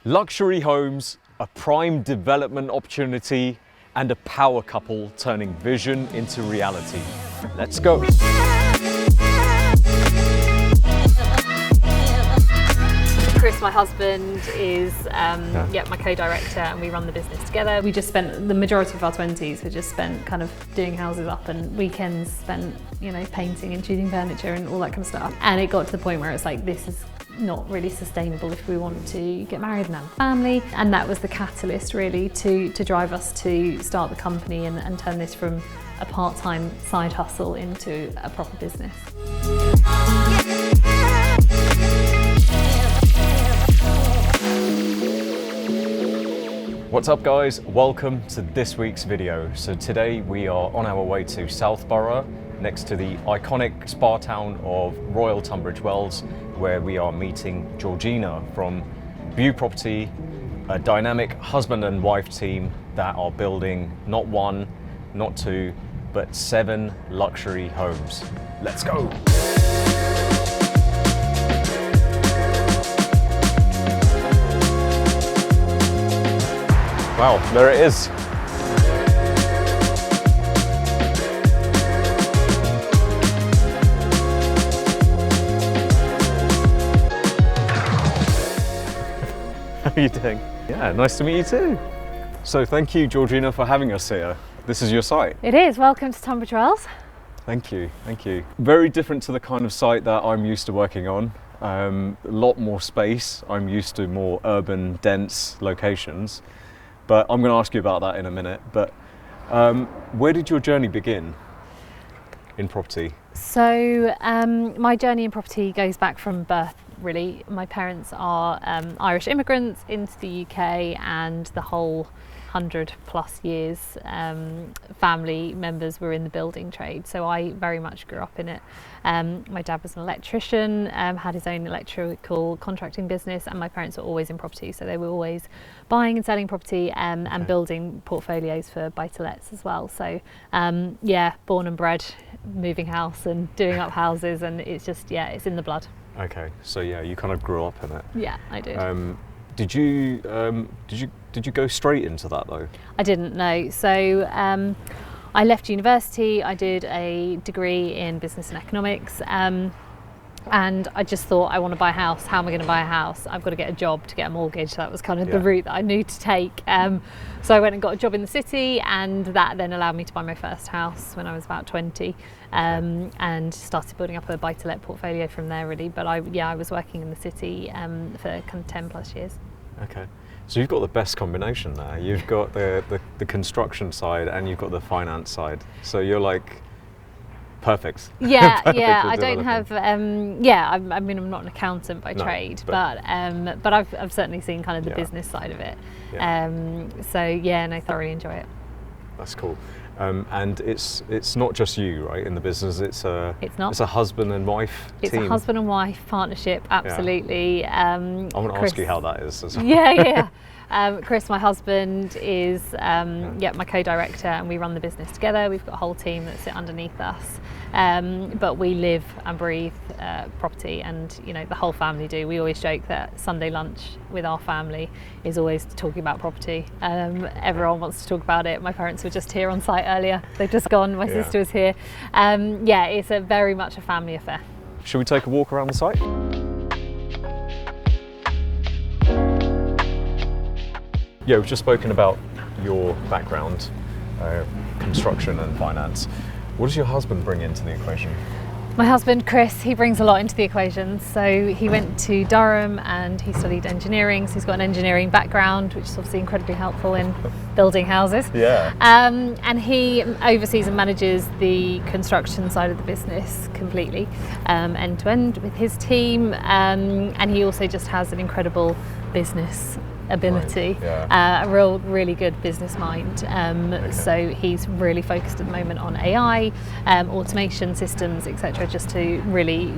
Luxury homes, a prime development opportunity, and a power couple turning vision into reality. Let's go. Chris, my husband, is my co-director, and we run the business together. We just spent the majority of our 20s were just spent kind of doing houses up, and weekends spent, painting and choosing furniture and all that kind of stuff. And it got to the point where it's like, this is not really sustainable if we want to get married and have a family. And that was the catalyst really to drive us to start the company and turn this from a part-time side hustle into a proper business. What's up guys, welcome to this week's video. So today we are on our way to Southborough, next to the iconic spa town of Royal Tunbridge Wells, where we are meeting Georgina from Beau Property, a dynamic husband and wife team that are building not one, not two, but 7 luxury homes. Let's go. Wow, there it is. How are you doing? Yeah, nice to meet you too. So thank you, Georgina, for having us here. This is your site. It is. Welcome to Tunbridge Wells. Thank you, thank you. Very different to the kind of site that I'm used to working on. A lot more space. I'm used to more urban, dense locations. But I'm going to ask you about that in a minute. But where did your journey begin in property? So my journey in property goes back from birth, really. My parents are Irish immigrants into the UK, and the whole 100+ years family members were in the building trade, so I very much grew up in it. My dad was an electrician, had his own electrical contracting business, and my parents were always in property, so they were always buying and selling property and building portfolios for buy-to-lets as well. So born and bred, moving house and doing up houses, and it's just, it's in the blood. Okay, so you kind of grew up in it. Yeah, I did. Did you go straight into that though? I didn't know. So I left university. I did a degree in business and economics, and I just thought, I want to buy a house. How am I going to buy a house? I've got to get a job to get a mortgage. That was kind of the route that I knew to take. So I went and got a job in the city, and that then allowed me to buy my first house when I was about 20, and started building up a buy-to-let portfolio from there really. But I was working in the city for kind of 10+ years. Okay. So you've got the best combination there. You've got the construction side and you've got the finance side. So you're like perfect. Yeah, I don't have. I mean, I'm not an accountant by trade, but I've certainly seen kind of the business side of it. Yeah. I thoroughly enjoy it. That's cool. And it's not just you, right, in the business. It's a husband and wife team. It's a husband and wife partnership, absolutely. I want to ask you how that is as well. Yeah. Chris, my husband, is my co-director, and we run the business together. We've got a whole team that sit underneath us, but we live and breathe property, and the whole family do. We always joke that Sunday lunch with our family is always talking about property. Everyone wants to talk about it. My parents were just here on site earlier. They've just gone. My sister was here. It's very much a family affair. Should we take a walk around the site? Yeah, we've just spoken about your background, construction and finance. What does your husband bring into the equation? My husband, Chris, he brings a lot into the equation. So he went to Durham and he studied engineering. So he's got an engineering background, which is obviously incredibly helpful in building houses. Yeah. And he oversees and manages the construction side of the business completely, end to end with his team. And he also just has an incredible business ability, a really good business mind. So he's really focused at the moment on AI, automation systems, etc. Just to really,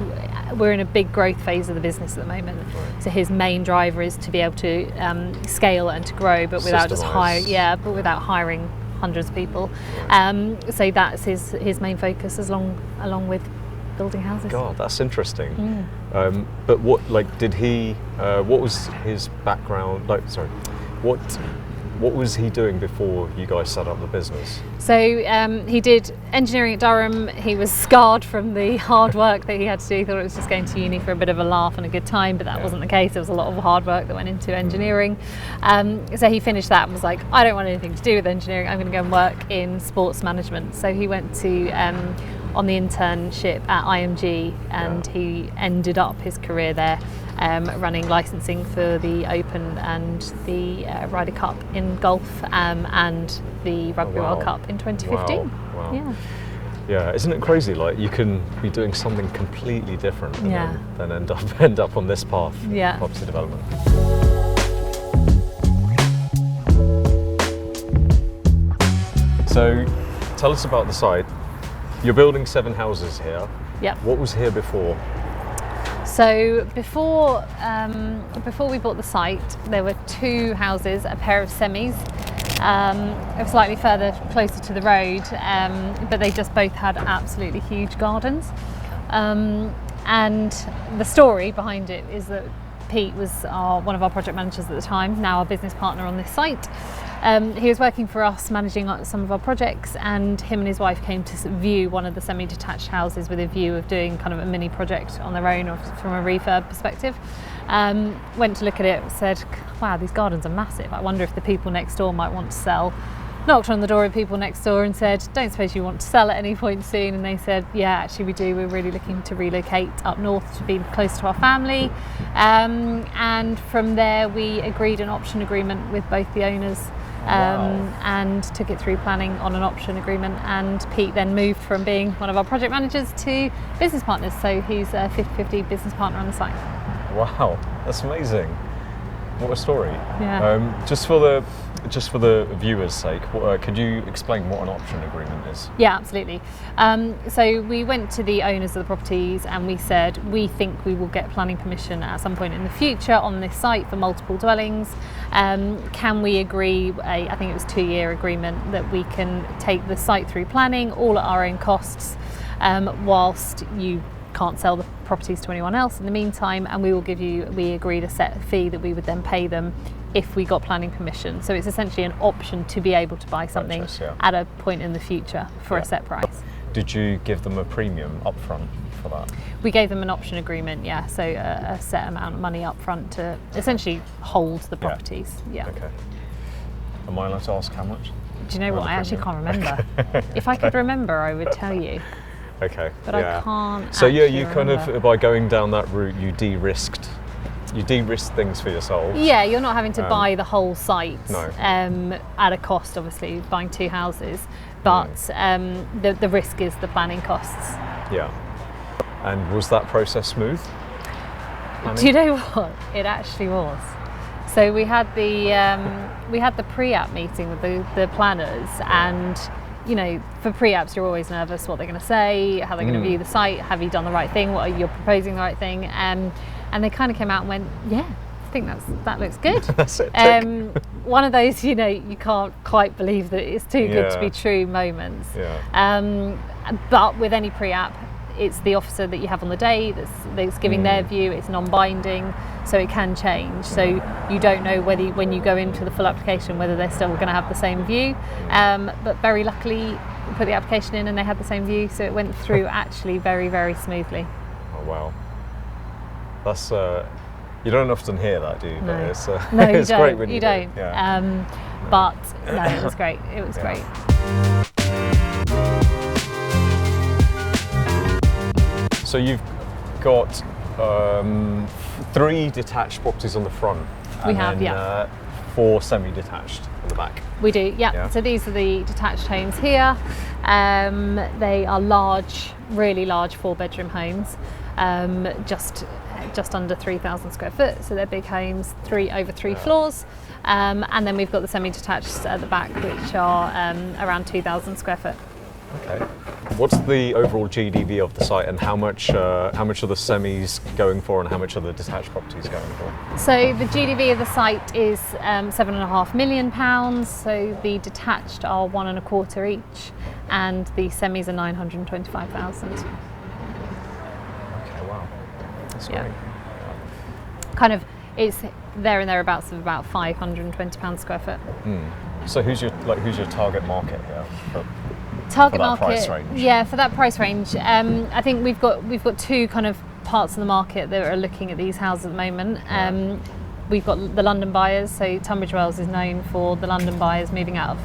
we're in a big growth phase of the business at the moment. So his main driver is to be able to scale and to grow, but without without hiring hundreds of people. So that's his main focus, along with building houses. God, that's interesting. But what, like, did he? What was his background? Like, sorry, what was he doing before you guys set up the business? So he did engineering at Durham. He was scarred from the hard work that he had to do. He thought it was just going to uni for a bit of a laugh and a good time, but that wasn't the case. There was a lot of hard work that went into engineering. So he finished that and was like, I don't want anything to do with engineering. I'm going to go and work in sports management. So he went to on the internship at IMG, and he ended up his career there running licensing for the Open and the Ryder Cup in golf and the Rugby World Cup in 2015. Wow. Yeah, isn't it crazy? Like, you can be doing something completely different and then end up on this path, property development. So, tell us about the site. You're building 7 houses here. Yep. What was here before? So before we bought the site, there were 2 houses, a pair of semis. It was slightly closer to the road, but they just both had absolutely huge gardens. And the story behind it is that Pete was one of our project managers at the time, now our business partner on this site. He was working for us, managing some of our projects, and him and his wife came to view one of the semi-detached houses with a view of doing kind of a mini project on their own or from a refurb perspective. Went to look at it, said, wow, these gardens are massive. I wonder if the people next door might want to sell. Knocked on the door of people next door and said, don't suppose you want to sell at any point soon? And they said, yeah, actually we do. We're really looking to relocate up north to be close to our family. And from there we agreed an option agreement with both the owners. And took it through planning on an option agreement, and Pete then moved from being one of our project managers to business partners, so he's a 50-50 business partner on the site. Wow, that's amazing. What a story. Yeah. Just for the viewers' sake, could you explain what an option agreement is? Yeah, absolutely. So we went to the owners of the properties and we said, we think we will get planning permission at some point in the future on this site for multiple dwellings. Can we agree I think it was 2-year agreement that we can take the site through planning all at our own costs, whilst you can't sell the properties to anyone else in the meantime, and we agreed a set fee that we would then pay them if we got planning permission. So it's essentially an option to be able to buy something at a point in the future for a set price. Did you give them a premium upfront for that? We gave them an option agreement, so a set amount of money upfront to essentially hold the properties. Okay. Am I allowed to ask how much? Do you know what? I actually can't remember. If I could remember, I would tell you. Okay. But I can't. So you remember. kind of, by going down that route, you de-risked things for yourself. Yeah, you're not having to buy the whole site at a cost, obviously, buying 2 houses, but the risk is the planning costs. Yeah. And was that process smooth? Do you know what? It actually was. So we had the pre-app meeting with the planners, and for pre-apps you're always nervous what they're going to say, how they're going to view the site, have you done the right thing, what are you proposing the right thing, and they kind of came out and went, yeah, I think that looks good. That's it. One of those, you can't quite believe that it's too good to be true moments. But with any pre-app, it's the officer that you have on the day that's giving their view. It's non-binding, so it can change. So you don't know whether, when you go into the full application, whether they're still going to have the same view. But very luckily, we put the application in and they had the same view, so it went through actually very, very smoothly. Oh wow, that's you don't often hear that, do you? No, it's, no, it's great when you don't. Do. But no, it was great. It was great. So you've got 3 detached properties on the front. We have, 4 semi-detached on the back. We do, yeah. So these are the detached homes here. They are large, really large 4-bedroom homes, just under 3,000 square foot. So they're big homes, over 3 floors. And then we've got the semi-detached at the back, which are around 2,000 square foot. Okay. What's the overall GDV of the site, and how much are the semis going for, and how much are the detached properties going for? So the GDV of the site is £7.5 million. So the detached are 1.25 each, and the semis are 925,000. That's yeah. great. Kind of, it's there and thereabouts of about £520 square foot. So who's your target market here? Target for that market, price range? Yeah, for that price range. I think we've got two kind of parts of the market that are looking at these houses at the moment. We've got the London buyers, so Tunbridge Wells is known for the London buyers moving out of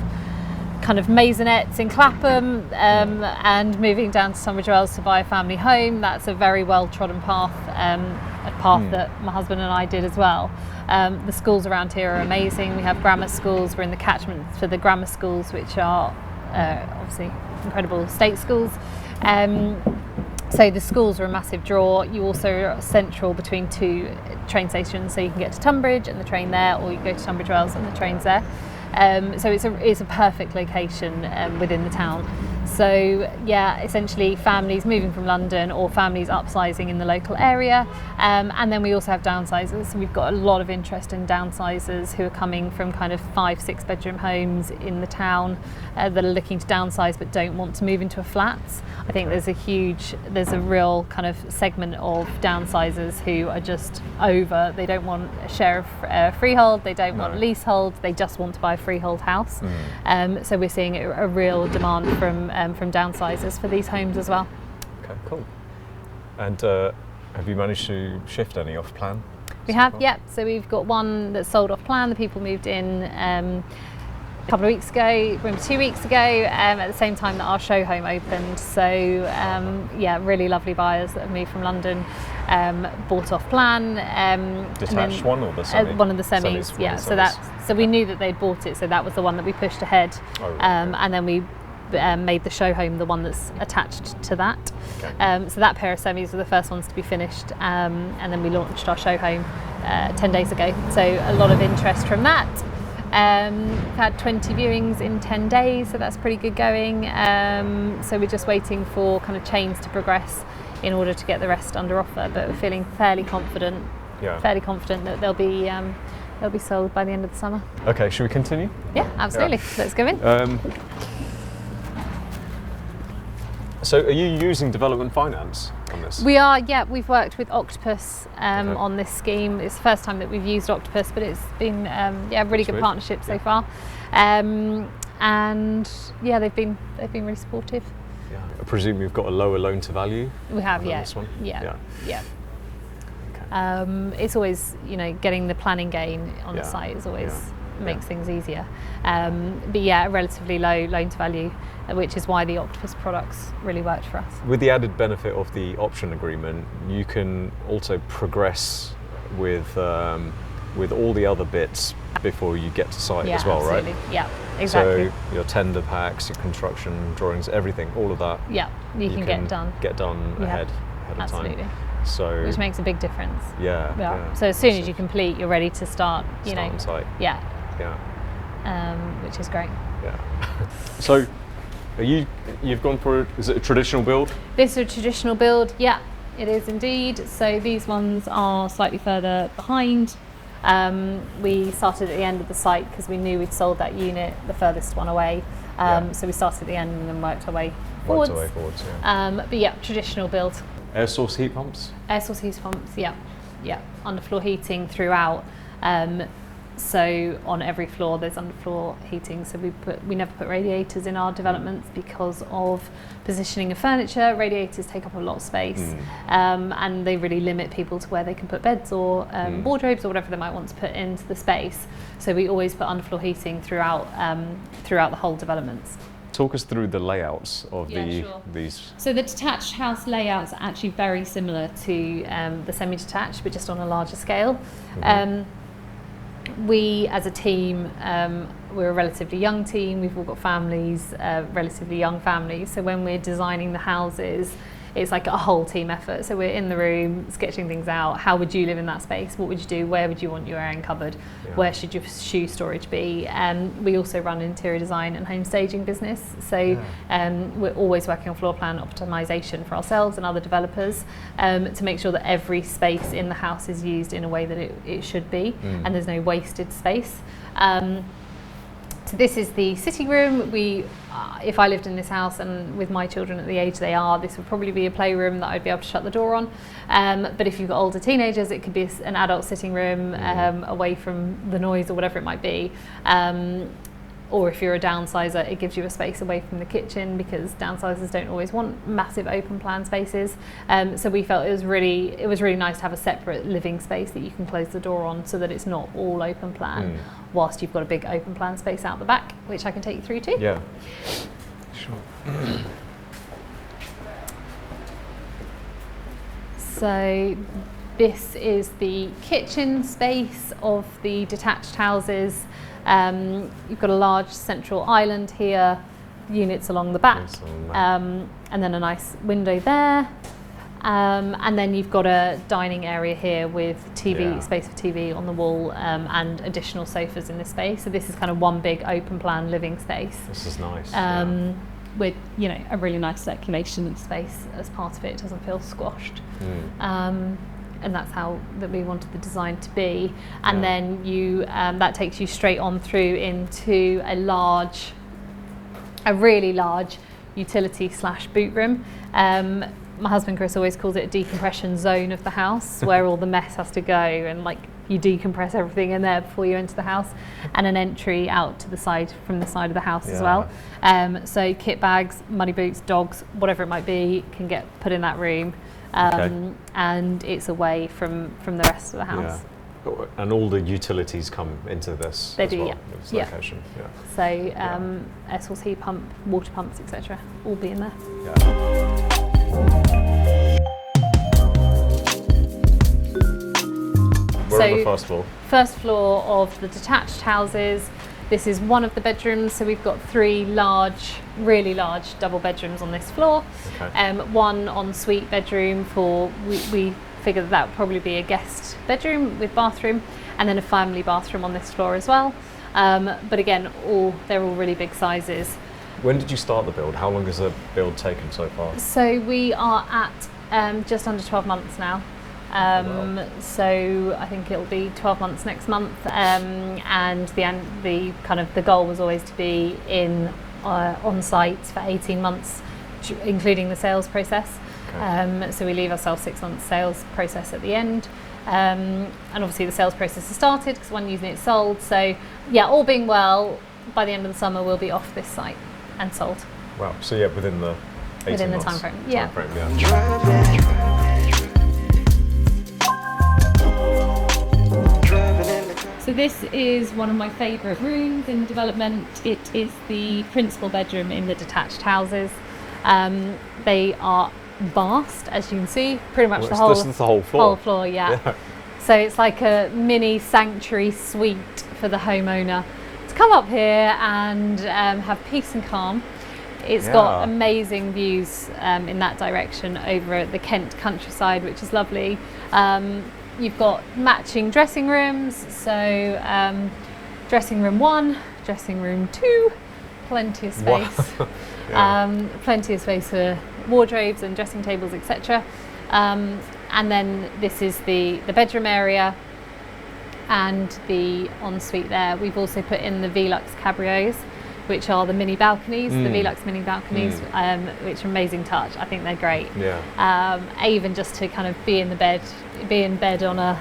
kind of maisonettes in Clapham and moving down to Tunbridge Wells to buy a family home. That's a very well trodden path, a path that my husband and I did as well. The schools around here are amazing. We have grammar schools. We're in the catchment for the grammar schools, which are obviously incredible state schools. So the schools are a massive draw. You also are central between two train stations, so you can get to Tunbridge and the train there, or you can go to Tunbridge Wells and the train's there. So it's a perfect location within the town. So yeah, essentially families moving from London or families upsizing in the local area. And then we also have downsizers. So we've got a lot of interest in downsizers who are coming from kind of 5-6 bedroom homes in the town that are looking to downsize but don't want to move into a flat. I think there's a real kind of segment of downsizers who are just over. They don't want a share of freehold, they don't want leasehold, they just want to buy a freehold house. So we're seeing a real demand from downsizers for these homes as well. Okay, cool. And have you managed to shift any off plan? We have, yeah. So we've got one that's sold off plan. The people moved in a couple of weeks ago, 2 weeks ago, at the same time that our show home opened. So yeah, really lovely buyers that have moved from London, bought off plan. Detached one or the semi? One of the semis, yeah. So we knew that they'd bought it, so that was the one that we pushed ahead. Oh, right, and then we made the show home the one that's attached to that. Okay. So that pair of semis were the first ones to be finished, and then we launched our show home 10 days ago. So a lot of interest from that. We've had 20 viewings in 10 days, so that's pretty good going. So we're just waiting for kind of chains to progress in order to get the rest under offer, but we're feeling fairly confident that they'll be sold by the end of the summer. Okay, should we continue? Yeah, absolutely. Yeah. Let's go in. So are you using development finance on this? We are, yeah. We've worked with Octopus on this scheme. It's the first time that we've used Octopus, but it's been a really good partnership so far. And yeah, they've been really supportive. Yeah. I presume you've got a lower loan to value. We have, yeah. This one? Yeah. Okay. It's always, getting the planning gain on the site is always makes things easier. But yeah, a relatively low loan to value, which is why the Octopus products really worked for us. With the added benefit of the option agreement, you can also progress with all the other bits before you get to site as well, absolutely. Right? Yeah, exactly. So your tender packs, your construction drawings, everything, all of that. Yeah, you can get done. Get done ahead of absolutely. time. So which makes a big difference. Yeah. So as soon as you complete, you're ready to start. Start on site. Yeah. Yeah. Which is great. Yeah. So, you've gone for is it a traditional build? This is a traditional build. Yeah, it is indeed. So these ones are slightly further behind. We started at the end of the site because we knew we'd sold that unit, the furthest one away. So we started at the end and then worked our way forwards. Yeah. But yeah, traditional build. Air source heat pumps? Air source heat pumps, yeah. Underfloor heating throughout. So on every floor there's underfloor heating. So we never put radiators in our developments because of positioning of furniture. Radiators take up a lot of space, and they really limit people to where they can put beds or wardrobes or whatever they might want to put into the space. So we always put underfloor heating throughout the whole developments. Talk us through the layouts of these. So the detached house layouts are actually very similar to the semi-detached, but just on a larger scale. We as a team, we're a relatively young team. We've all got families, relatively young families. So when we're designing the houses, it's like a whole team effort. So we're in the room sketching things out. How would you live in that space? What would you do? Where would you want your airing cupboard? Where should your shoe storage be? We also run an interior design and home staging business. So we're always working on floor plan optimization for ourselves and other developers to make sure that every space in the house is used in a way that it should be, and there's no wasted space. So this is the sitting room. We if I lived in this house and with my children at the age they are, this would probably be a playroom that I'd be able to shut the door on. But if you've got older teenagers, it could be an adult sitting room away from the noise or whatever it might be. Or if you're a downsizer, it gives you a space away from the kitchen, because downsizers don't always want massive open plan spaces. So we felt it was really nice to have a separate living space that you can close the door on, so that it's not all open plan, whilst you've got a big open plan space out the back, which I can take you through to. Yeah, sure. So this is the kitchen space of the detached houses. You've got a large central island here, units along the back, and then a nice window there. And then you've got a dining area here with space for TV on the wall, and additional sofas in this space. So this is kind of one big open plan living space. This is nice. With a really nice circulation space as part of it. It doesn't feel squashed. And that's how that we wanted the design to be. And then that takes you straight on through into a really large utility / boot room. My husband Chris always calls it a decompression zone of the house, where all the mess has to go, and you decompress everything in there before you enter the house, and an entry out to the side from the side of the house as well. So kit bags, muddy boots, dogs, whatever it might be, can get put in that room. And it's away from the rest of the house. Yeah. And all the utilities come into this they do, this location. Yeah. So air source heat pump, water pumps, etc. all be in there. We're on the first floor. First floor of the detached houses. This is one of the bedrooms, so we've got 3 really large double bedrooms on this floor. One ensuite bedroom we figured that would probably be a guest bedroom with bathroom, and then a family bathroom on this floor as well. But again, they're all really big sizes. When did you start the build? How long has the build taken so far? So we are at just under 12 months now. So I think it'll be 12 months next month, and the kind of the goal was always to be on site for 18 months, including the sales process. So we leave ourselves 6 months sales process at the end, and obviously the sales process has started because one unit is sold. So yeah, all being well, by the end of the summer we'll be off this site and sold. Wow. So yeah, within the 18 months. Time frame. Yeah. So this is one of my favourite rooms in development. It is the principal bedroom in the detached houses. They are vast, as you can see, pretty much the whole floor. Whole floor, yeah. So it's like a mini sanctuary suite for the homeowner to come up here and have peace and calm. It's got amazing views in that direction over the Kent countryside, which is lovely. You've got matching dressing rooms, so dressing room 1, dressing room 2, plenty of space. Plenty of space for wardrobes and dressing tables, etc. And then this is the bedroom area and the ensuite there. We've also put in the Velux cabrios, which are the mini balconies, the Velux mini balconies, which are amazing touch. I think they're great. Even just to kind of be in bed on a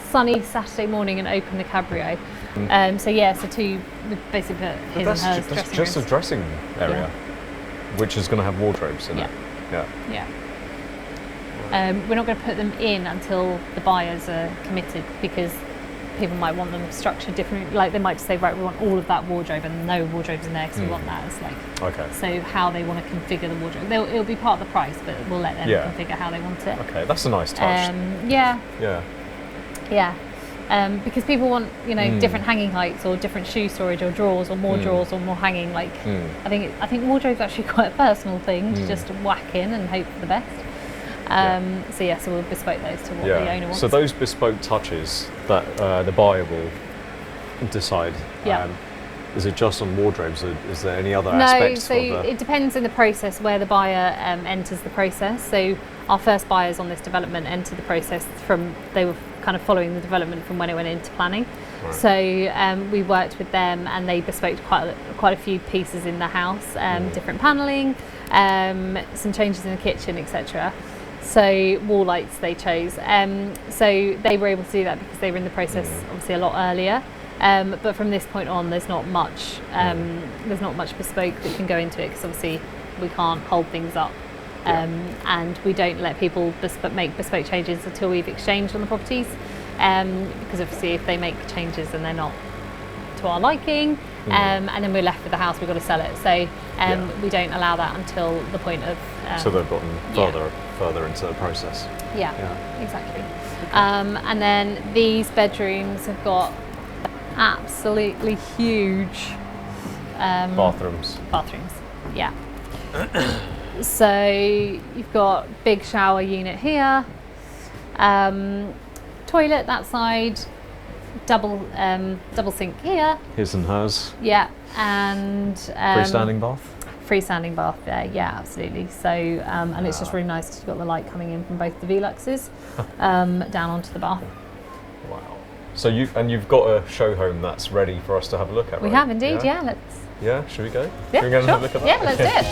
sunny Saturday morning and open the cabrio. So 2, basically put his and hers that's just a dressing area, which is going to have wardrobes in it. We're not going to put them in until the buyers are committed, because people might want them structured differently. Like they might say, right, we want all of that wardrobe and no wardrobes in there because we want that. It's so how they want to configure the wardrobe. It'll be part of the price, but we'll let them configure how they want it. Okay, that's a nice touch. Because people want different hanging heights or different shoe storage or drawers or more drawers or more hanging. I think wardrobe's actually quite a personal thing to just whack in and hope for the best. So we'll bespoke those to what the owner wants. So those bespoke touches that the buyer will decide. is it just on wardrobes, or is there any other aspects? No, so it depends in the process where the buyer enters the process. So our first buyers on this development entered the process they were kind of following the development from when it went into planning. Right. So we worked with them, and they bespoke quite a few pieces in the house, different panelling, some changes in the kitchen, etc. So wall lights they chose. So they were able to do that because they were in the process obviously a lot earlier. But from this point on, there's not much bespoke that can go into it, because obviously we can't hold things up, and we don't let people make bespoke changes until we've exchanged on the properties, because obviously if they make changes and they're not to our liking, and then we're left with the house, we've got to sell it. So we don't allow that until the point of. So they've gotten further into the process. Yeah. Exactly. Okay. And then these bedrooms have got absolutely huge bathrooms, yeah. So you've got big shower unit here, toilet that side, double sink here, his and hers, and freestanding bath there, absolutely. So and it's just really nice because you've got the light coming in from both the Veluxes down onto the bath. Wow. So you've got a show home that's ready for us to have a look at, right? We have indeed, let's... Yeah, should we go? Yeah, should we go and have a look at that? Yeah, let's do it.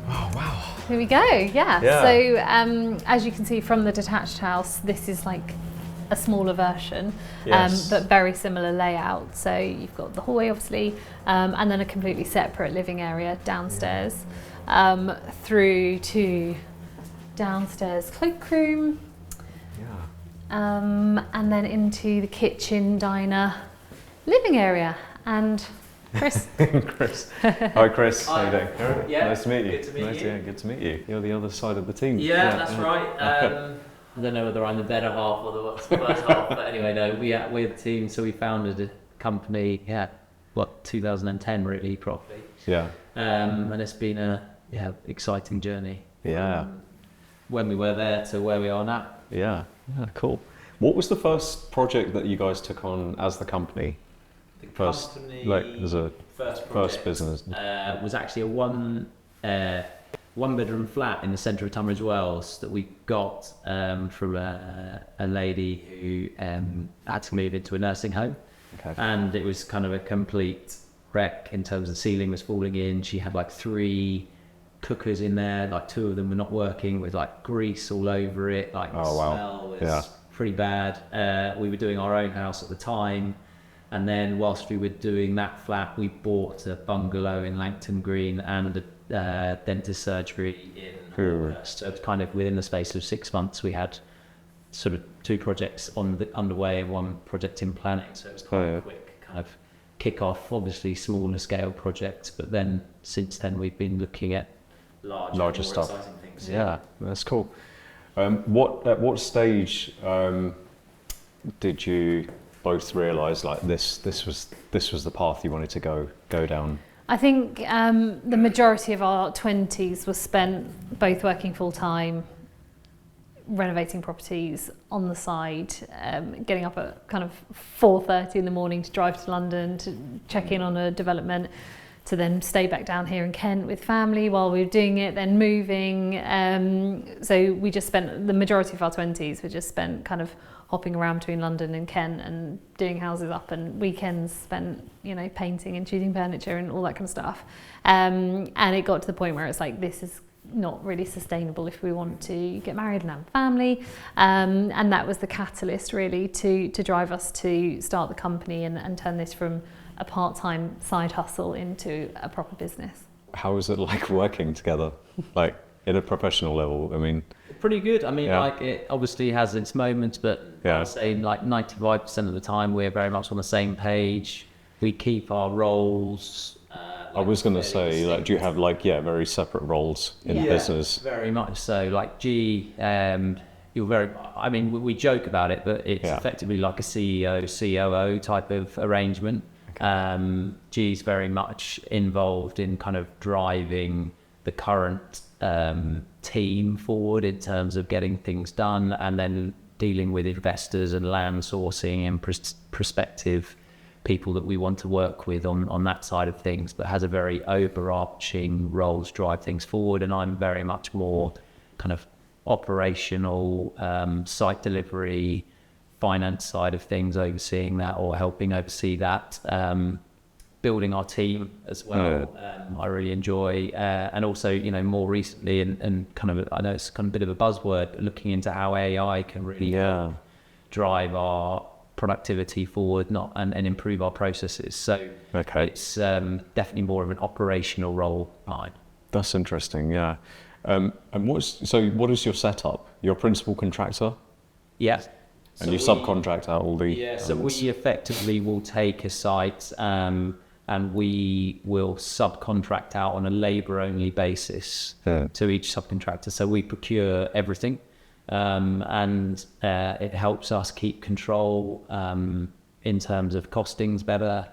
Oh, wow. Here we go, yeah. So as you can see from the detached house, this is like a smaller version, but very similar layout. So you've got the hallway obviously, and then a completely separate living area downstairs. Through to downstairs cloakroom, and then into the kitchen, diner, living area, and Chris. Chris. Hi Chris, how you doing? Yeah, nice to meet you. Good to meet you. Good to meet you. You're the other side of the team. That's right. I don't know whether I'm the better half or the worst half, but anyway, no, we're the team. So we founded a company, 2010 really properly. And it's been a exciting journey. When we were there to where we are now. Yeah, cool. What was the first project that you guys took on as the company? First business. Was actually a one bedroom flat in the centre of Tunbridge Wells that we got from a lady who had to move into a nursing home. Okay. And it was kind of a complete wreck in terms of the ceiling was falling in. She had like 3 cookers in there, like 2 of them were not working, with like grease all over it, like the smell was pretty bad. We were doing our own house at the time, and then whilst we were doing that flat, we bought a bungalow in Langton Green and a dentist surgery in Hurst. So kind of within the space of 6 months we had sort of 2 projects underway and 1 project in planning, so it was quite a quick kind of kick off. Obviously smaller scale projects, but then since then we've been looking at larger stuff. Exciting things. Yeah, that's cool. At what stage did you both realise like this was the path you wanted to go down? I think the majority of our 20s was spent both working full time, renovating properties on the side, getting up at kind of 4:30 in the morning to drive to London to check in on a development, to then stay back down here in Kent with family while we were doing it, then moving. So we just spent the majority of our 20s were just spent kind of hopping around between London and Kent and doing houses up, and weekends spent, painting and choosing furniture and all that kind of stuff. And it got to the point where it's like, this is not really sustainable if we want to get married and have a family. And that was the catalyst really to drive us to start the company and turn this from a part-time side hustle into a proper business. How is it like working together, like in a professional level? I mean, pretty good. I mean, like it obviously has its moments, but I'd say like 95% of the time we're very much on the same page. We keep our roles. I was going to say, like, do you have like very separate roles in the business? Very much so. Like you're very. I mean, we joke about it, but it's effectively like a CEO, COO type of arrangement. G's very much involved in kind of driving the current team forward in terms of getting things done, and then dealing with investors and land sourcing and prospective people that we want to work with on that side of things, but has a very overarching role to drive things forward. And I'm very much more kind of operational, site delivery, finance side of things, overseeing that or helping oversee that, building our team as well. I really enjoy, and also, you know, more recently and kind of, I know it's kind of a bit of a buzzword, but looking into how AI can really help drive our productivity forward, and improve our processes. So it's definitely more of an operational role. That's interesting. Yeah. And what is your setup? You're a principal contractor? Yeah. And so you subcontract out all the... Yeah, so we effectively will take a site and we will subcontract out on a labour-only basis to each subcontractor. So we procure everything, and it helps us keep control in terms of costings better.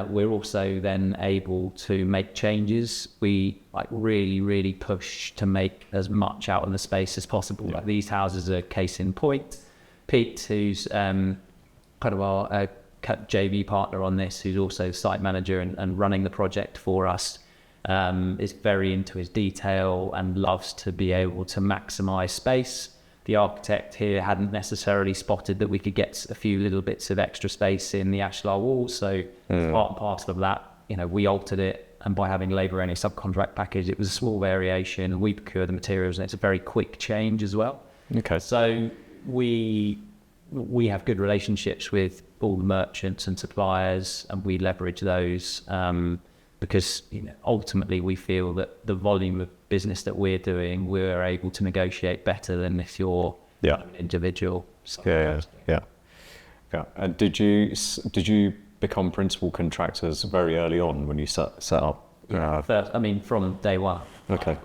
We're also then able to make changes. We really push to make as much out of the space as possible. Like these houses are case in point. Pete, who's kind of our JV partner on this, who's also site manager and running the project for us, is very into his detail and loves to be able to maximise space. The architect here hadn't necessarily spotted that we could get a few little bits of extra space in the ashlar walls, so part and parcel of that, you know, we altered it, and by having labour-only subcontract package, it was a small variation. We procure the materials, and it's a very quick change as well. Okay. So we have good relationships with all the merchants and suppliers, and we leverage those because, you know, ultimately we feel that the volume of business that we're doing, we're able to negotiate better than if you're an individual. Yeah. And did you become principal contractors very early on when you set up? First, I mean, from day one. Okay.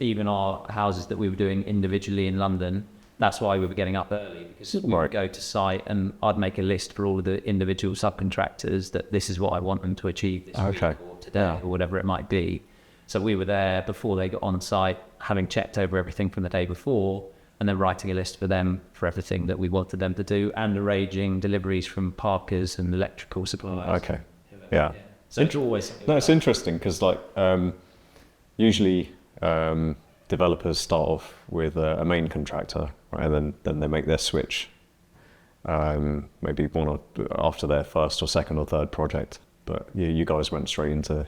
Even our houses that we were doing individually in London, that's why we were getting up early, because we would go to site and I'd make a list for all of the individual subcontractors that this is what I want them to achieve this week or today or whatever it might be. So we were there before they got on site, having checked over everything from the day before, and then writing a list for them for everything that we wanted them to do, and arranging deliveries from parkers and electrical suppliers. Okay. Yeah. So it's always... it's interesting because, like, usually developers start off with a main contractor, right? And then they make their switch maybe one or after their first or second or third project. But you guys went straight into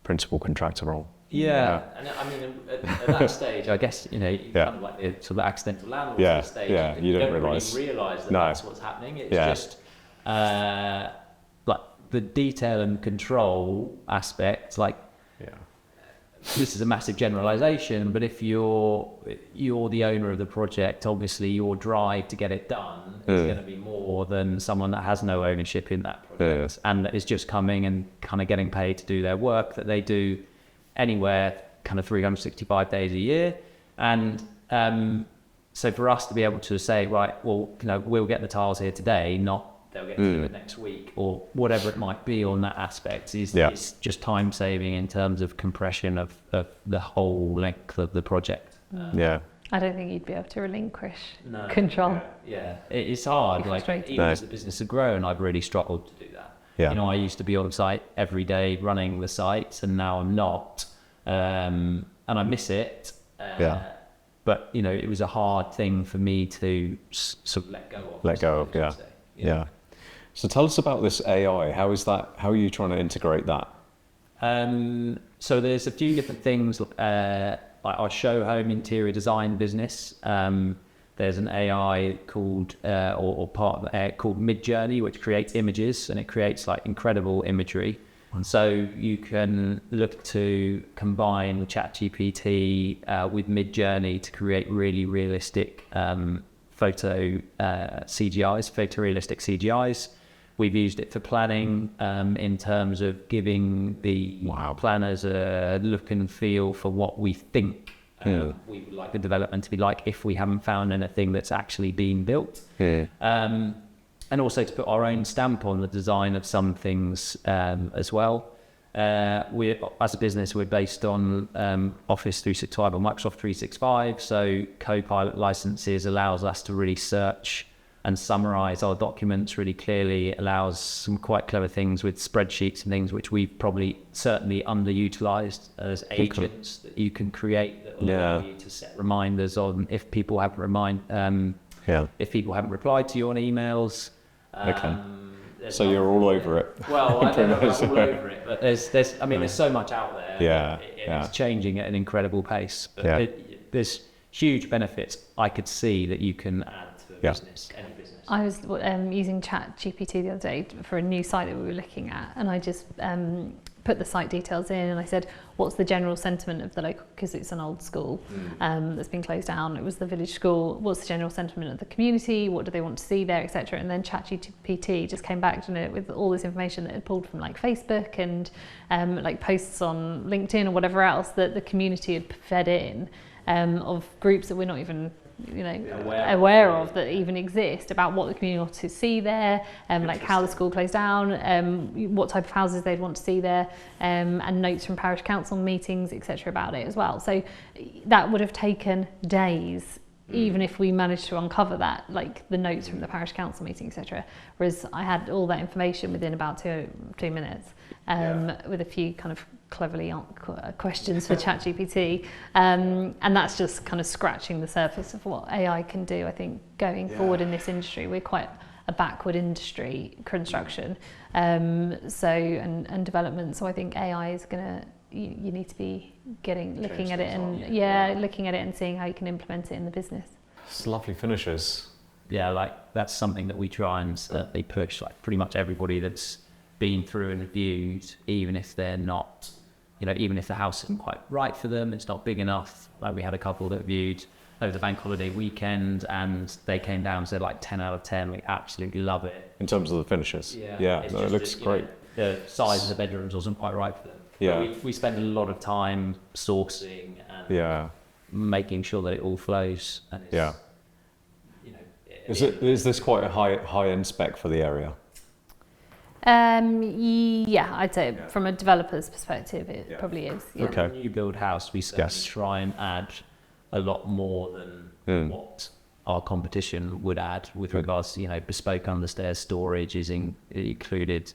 principal contractor role. Yeah. And I mean, at that stage, I guess, you know, kind of like the sort of accidental landlord stage. You don't really realise that that's what's happening. It's just like the detail and control aspect. Like, this is a massive generalization, but if you're the owner of the project, obviously your drive to get it done is going to be more than someone that has no ownership in that project and that is just coming and kind of getting paid to do their work that they do anywhere kind of 365 days a year. And so for us to be able to say, right, well, you know, we'll get the tiles here today, not they'll get to do it next week or whatever it might be on that aspect, is just time saving in terms of compression of the whole length of the project. I don't think you'd be able to relinquish control. It's hard. Like, even as the business has grown, I've really struggled to do that. You know, I used to be on site every day running the sites, and now I'm not, and I miss it. But you know, it was a hard thing for me to sort of let go of. So tell us about this AI. How are you trying to integrate that? So there's a few different things. Like our show home interior design business. There's an AI called called Midjourney, which creates images, and it creates like incredible imagery. So you can look to combine ChatGPT with Midjourney to create really realistic photorealistic CGIs. We've used it for planning in terms of giving the planners a look and feel for what we think we would like the development to be like if we haven't found anything that's actually been built. And also to put our own stamp on the design of some things as well. We, as a business, we're based on Office 365 or Microsoft 365. So Copilot licenses allows us to really search and summarize our documents really clearly. It allows some quite clever things with spreadsheets and things which we've probably certainly underutilized as agents that you can create that will allow you to set reminders on if people haven't if people haven't replied to you on emails. So you're all over it. Well, I don't know about all over it, but there's so much out there. It's changing at an incredible pace. But there's huge benefits I could see that you can add to a business, any business. I was using ChatGPT the other day for a new site that we were looking at, and I just put the site details in, and I said, what's the general sentiment of the local, because it's an old school that's been closed down. It was the village school. What's the general sentiment of the community? What do they want to see there, etc. And then ChatGPT just came back to it with all this information that it pulled from like Facebook and like posts on LinkedIn or whatever else that the community had fed in of groups that we're not even aware of that even exist, about what the community wants to see there, like how the school closed down, what type of houses they'd want to see there, and notes from parish council meetings, etc. about it as well. So that would have taken days, even if we managed to uncover that, like the notes from the parish council meeting, etc. Whereas I had all that information within about two minutes, with a few kind of cleverly questions for ChatGPT, and that's just kind of scratching the surface of what AI can do. I think going forward in this industry, we're quite a backward industry, construction, and development. So I think AI is gonna, you need to be looking at it and seeing how you can implement it in the business. It's lovely finishes. Yeah, like that's something that we try and certainly push. Like pretty much everybody that's been through and reviewed, even if they're not, even if the house isn't quite right for them, it's not big enough. Like we had a couple that viewed over the bank holiday weekend, and they came down and said like 10 out of 10, we absolutely love it. In terms of the finishes? It looks great. The size of the bedrooms wasn't quite right for them. Yeah. We spend a lot of time sourcing and making sure that it all flows. And it's, Is this quite a high-end spec for the area? I'd say from a developer's perspective, it probably is. Yeah. Okay. When you build house, we try and add a lot more than what our competition would add with regards to, bespoke understairs storage is included,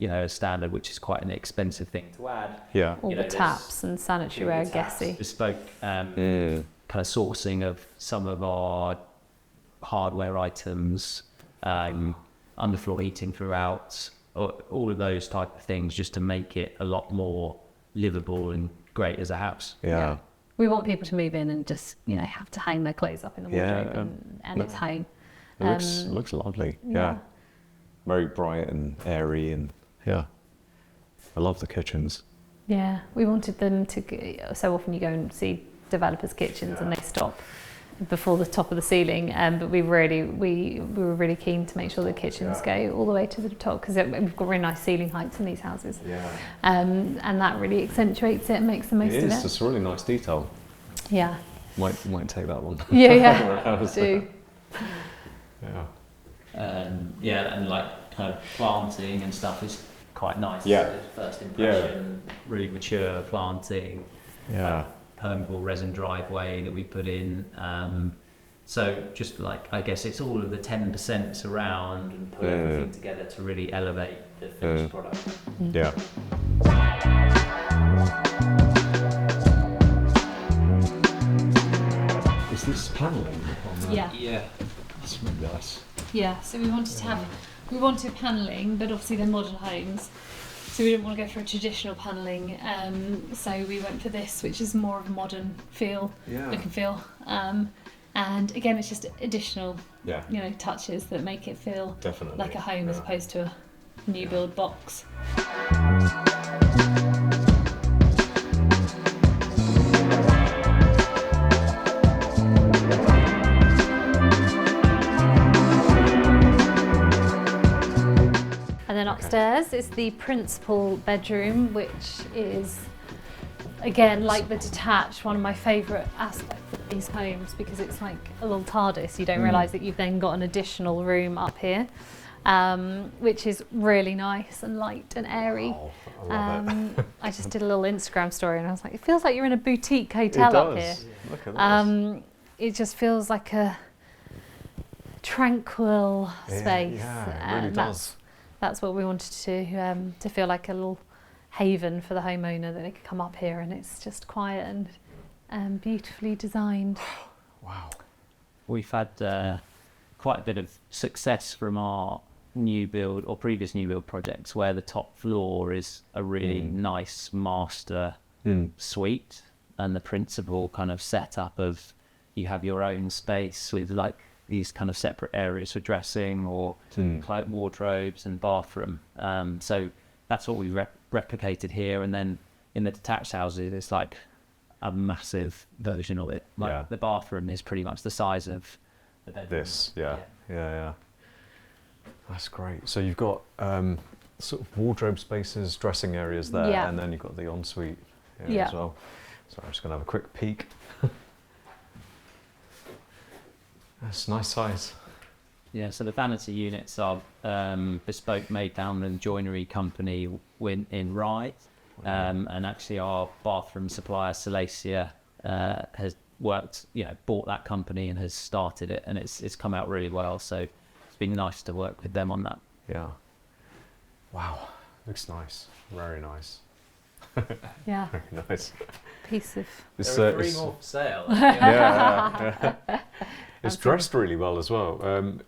a standard, which is quite an expensive thing to add. Yeah. All the taps and sanitary ware, guessy. Bespoke kind of sourcing of some of our hardware items, underfloor heating throughout, all of those type of things, just to make it a lot more livable and great as a house. Yeah. We want people to move in and just, have to hang their clothes up in the wardrobe and it's home. It looks lovely. Yeah. Very bright and airy, and I love the kitchens. Yeah, we wanted them to, so often you go and see developers' kitchens and they stop before the top of the ceiling, but we were really keen to make sure the kitchens go all the way to the top, because we've got really nice ceiling heights in these houses, and that really accentuates it and makes the most of it. It's a really nice detail. Yeah, might take that one. Do. And like kind of planting and stuff is quite nice. First impression, really mature planting. Permeable resin driveway that we put in. So just like, I guess it's all of the 10% surround and put everything together to really elevate the finished product. Yeah. Is this paneling? Yeah. That's really nice. Yeah, so we wanted paneling, but obviously they're modern homes. So we didn't want to go for a traditional paneling, so we went for this, which is more of a modern look and feel. And again, it's just additional, touches that make it feel like a home as opposed to a new build box. And then upstairs is the principal bedroom, which is, again, like the detached, one of my favourite aspects of these homes, because it's like a little TARDIS. You don't realise that you've then got an additional room up here. which is really nice and light and airy. Wow, I love it. I just did a little Instagram story and I was like, it feels like you're in a boutique hotel up here. Look at this. It just feels like a tranquil space. Yeah, it really does. That's what we wanted to feel like a little haven for the homeowner, that they could come up here and it's just quiet and beautifully designed. Wow. We've had quite a bit of success from our new build or previous new build projects where the top floor is a really nice master suite, and the principal kind of setup of you have your own space with like these kind of separate areas for dressing or wardrobes and bathroom. So that's what we replicated here, and then in the detached houses it's like a massive version of it. Like the bathroom is pretty much the size of the bedroom. This, yeah. That's great. So you've got sort of wardrobe spaces, dressing areas there, and then you've got the ensuite here as well. So I'm just going to have a quick peek. That's a nice size. Yeah, so the vanity units are bespoke made down in joinery company in Rye. And actually our bathroom supplier, Salacia, has bought that company and has started it, and it's come out really well. So it's been nice to work with them on that. Yeah. Wow, looks nice. Very nice. Yeah. Very nice. Piece of. There are 3 more for sale. It's dressed really well as well.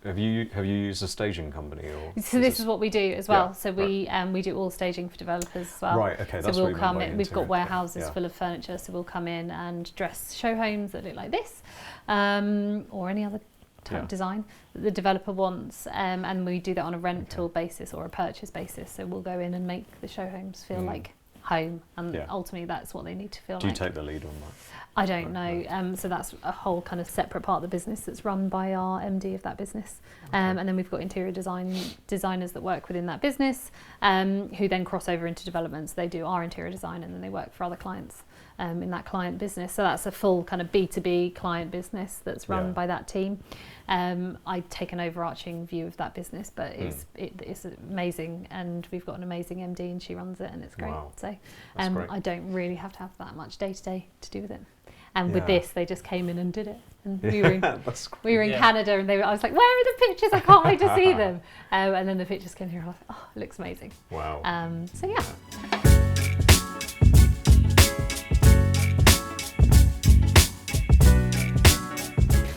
Have you used a staging company or? So this is what we do as well. So we do all staging for developers as well. Right. Okay. That's so what we'll come in. We've got it. warehouses full of furniture, so we'll come in and dress show homes that look like this, or any other type of design that the developer wants, and we do that on a rental basis or a purchase basis. So we'll go in and make the show homes feel like home, and ultimately that's what they need to feel like. Do you take the lead on that? I don't know. So that's a whole kind of separate part of the business that's run by our MD of that business. And then we've got interior designers that work within that business, who then cross over into developments. They do our interior design and then they work for other clients in that client business. So that's a full kind of B2B client business that's run by that team. I take an overarching view of that business, but it's amazing, and we've got an amazing MD and she runs it, and it's great. Wow. So great. I don't really have to have that much day-to-day to do with it. And with this, they just came in and did it. And we were in Canada, and I was like, "Where are the pictures? I can't wait to see them." And then the pictures came here. I was like, "Oh, it looks amazing." Wow. So yeah.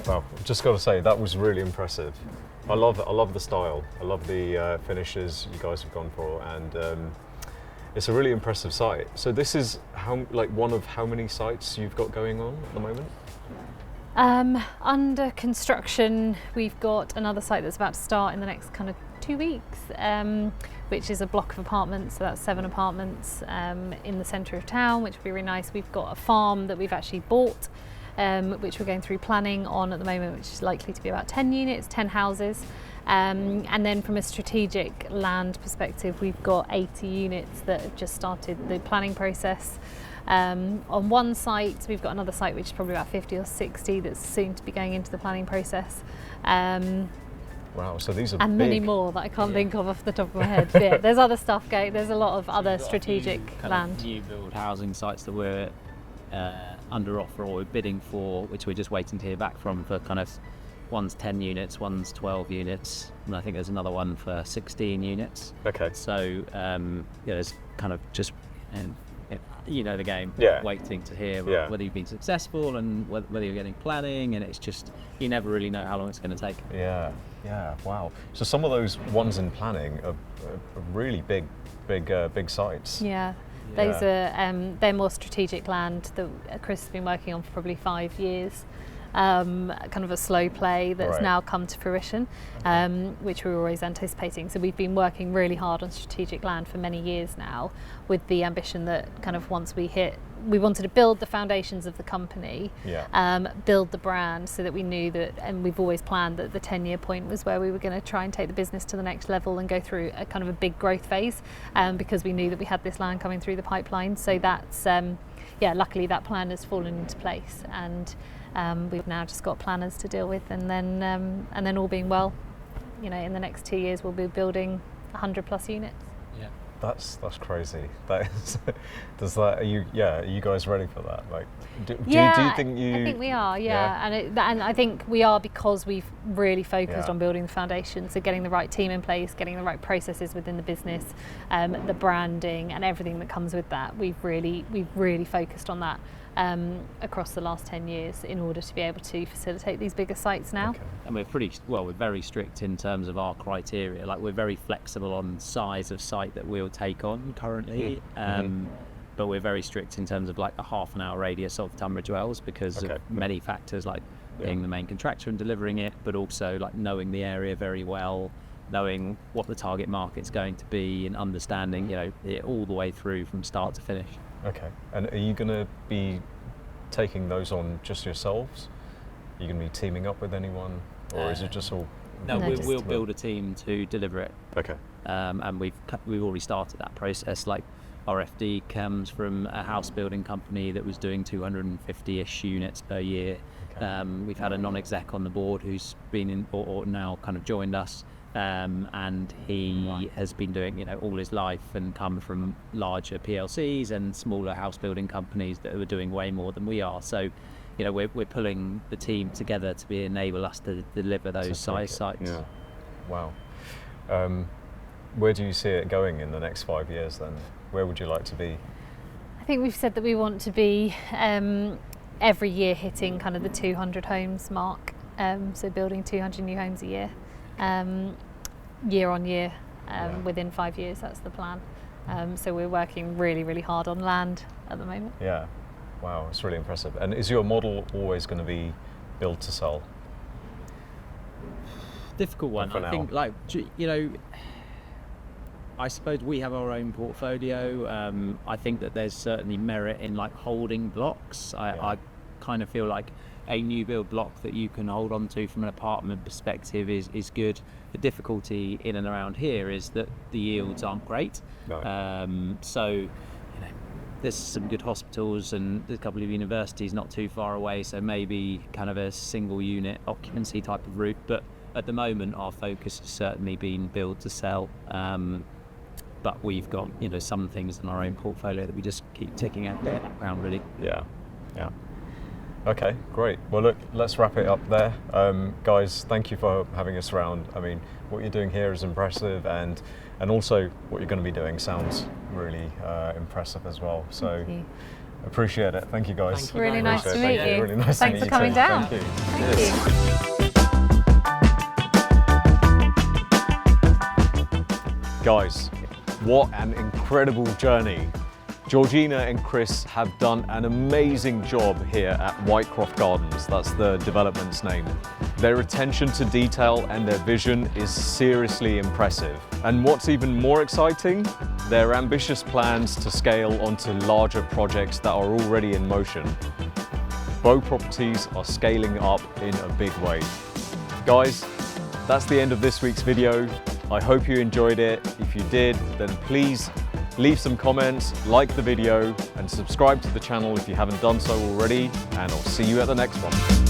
Well, I've just got to say that was really impressive. I love the style. I love the finishes you guys have gone for, and it's a really impressive site. So this is one of how many sites you've got going on at the moment? Under construction, we've got another site that's about to start in the next kind of 2 weeks, which is a block of apartments. So that's 7 apartments in the centre of town, which will be really nice. We've got a farm that we've actually bought, which we're going through planning on at the moment, which is likely to be about 10 units, 10 houses. And then from a strategic land perspective, we've got 80 units that have just started the planning process. On one site, we've got another site which is probably about 50 or 60 that's soon to be going into the planning process. Wow, so these are and big. Many more that I can't think of off the top of my head. But yeah, there's other stuff going. There's a lot of other strategic land. New build housing sites that we're under offer or we're bidding for, which we're just waiting to hear back from for kind of. One's 10 units, one's 12 units, and I think there's another one for 16 units. Okay. So, there's kind of just, you know the game, waiting to hear whether you've been successful and whether you're getting planning, and it's just, you never really know how long it's going to take. Yeah, wow. So some of those ones in planning are really big sites. Yeah. Those are, they're more strategic land that Chris has been working on for probably 5 years. Kind of a slow play that's now come to fruition, which we were always anticipating. So we've been working really hard on strategic land for many years now, with the ambition that kind of once we wanted to build the foundations of the company, build the brand, so that we knew that, and we've always planned that the 10-year point was where we were going to try and take the business to the next level and go through a kind of a big growth phase, because we knew that we had this land coming through the pipeline. So that's, luckily that plan has fallen into place, and we've now just got planners to deal with, and then all being well, you know, in the next 2 years we'll be building 100+ units. Yeah. That's crazy. That is, are you guys ready for that? Like, do you think you? I think we are. Yeah. And I think we are because we've really focused on building the foundation. So getting the right team in place, getting the right processes within the business, the branding and everything that comes with that. We've really focused on that across the last 10 years in order to be able to facilitate these bigger sites now. Okay. And we're very strict in terms of our criteria. Like, we're very flexible on size of site that we'll take on currently, but we're very strict in terms of like a half an hour radius of Tunbridge Wells because of many factors, like being the main contractor and delivering it, but also like knowing the area very well, knowing what the target market's going to be, and understanding, you know, it all the way through from start to finish. Okay. And are you going to be taking those on just yourselves? Are you going to be teaming up with anyone, or is it just all? No, we'll build a team to deliver it. Okay. And we've already started that process. Like, our FD comes from a house building company that was doing 250-ish units per year. Okay. We've had a non-exec on the board who's been in or now kind of joined us. And he has been doing, you know, all his life and come from larger PLCs and smaller house building companies that are doing way more than we are. So, you know, we're pulling the team together to enable us to deliver those size sites. Yeah. Wow. Where do you see it going in the next 5 years then? Where would you like to be? I think we've said that we want to be every year hitting kind of the 200 homes mark. So building 200 new homes a year. Year on year, within 5 years, that's the plan. So we're working really, really hard on land at the moment. Yeah, wow, it's really impressive. And is your model always going to be build to sell? Difficult one. I think, like, you know, I suppose we have our own portfolio. I think that there's certainly merit in like holding blocks. I kind of feel like a new build block that you can hold on to from an apartment perspective is good. The difficulty in and around here is that the yields aren't great. No. So, you know, there's some good hospitals and there's a couple of universities not too far away, so maybe kind of a single unit occupancy type of route. But at the moment, our focus has certainly been build to sell. But we've got, you know, some things in our own portfolio that we just keep ticking out there around, really. Yeah. Okay, great. Well, look, let's wrap it up there. Guys, thank you for having us around. I mean, what you're doing here is impressive, and also what you're going to be doing sounds really impressive as well. So appreciate it. Thank you, guys. Really nice to meet you. Really nice Thanks to meet for coming you down. Thank you. Thank you. Guys, what an incredible journey. Georgina and Chris have done an amazing job here at Whitecroft Gardens. That's the development's name. Their attention to detail and their vision is seriously impressive. And what's even more exciting, their ambitious plans to scale onto larger projects that are already in motion. Beau properties are scaling up in a big way. Guys, that's the end of this week's video. I hope you enjoyed it. If you did, then please leave some comments, like the video, and subscribe to the channel if you haven't done so already, and I'll see you at the next one.